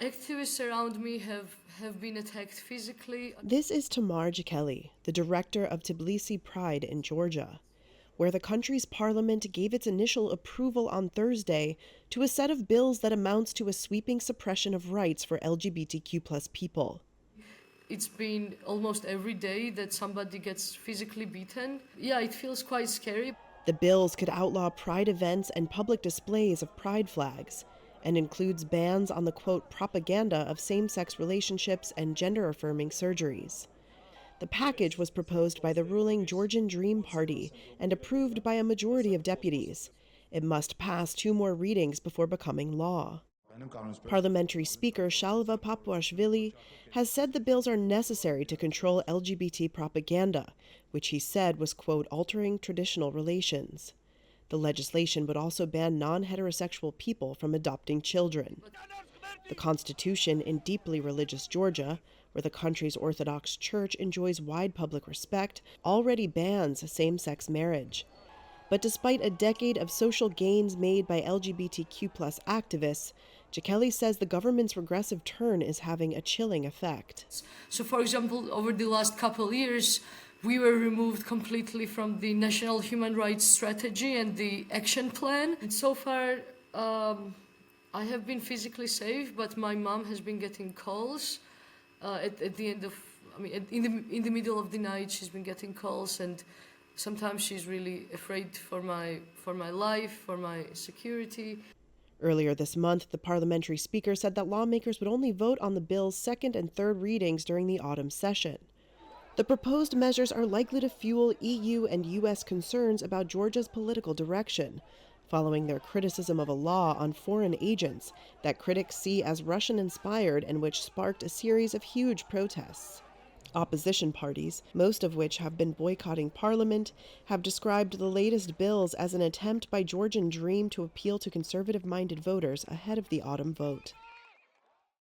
Activists around me have been attacked physically. This is Tamar Jekeli, the director of Tbilisi Pride in Georgia, where the country's parliament gave its initial approval on Thursday to a set of bills that amounts to a sweeping suppression of rights for LGBTQ+ people. It's been almost every day that somebody gets physically beaten. Yeah, it feels quite scary. The bills could outlaw pride events and public displays of pride flags, and includes bans on the, quote, propaganda of same-sex relationships and gender-affirming surgeries. The package was proposed by the ruling Georgian Dream Party and approved by a majority of deputies. It must pass 2 more readings before becoming law. Parliamentary Speaker Shalva Papuashvili has said the bills are necessary to control LGBT propaganda, which he said was, quote, altering traditional relations. The legislation would also ban non-heterosexual people from adopting children. The Constitution in deeply religious Georgia, where the country's Orthodox Church enjoys wide public respect, already bans same-sex marriage. But despite a decade of social gains made by LGBTQ+ activists, Jekeli says the government's regressive turn is having a chilling effect. So, for example, over the last couple of years, we were removed completely from the National Human Rights Strategy and the Action Plan. And so far, I have been physically safe, but my mom has been getting calls at the end of, in the middle of the night. She's been getting calls, and sometimes she's really afraid for my life, for my security. Earlier this month, the parliamentary speaker said that lawmakers would only vote on the bill's second and third readings during the autumn session. The proposed measures are likely to fuel EU and US concerns about Georgia's political direction, following their criticism of a law on foreign agents that critics see as Russian-inspired and which sparked a series of huge protests. Opposition parties, most of which have been boycotting parliament, have described the latest bills as an attempt by Georgian Dream to appeal to conservative-minded voters ahead of the autumn vote.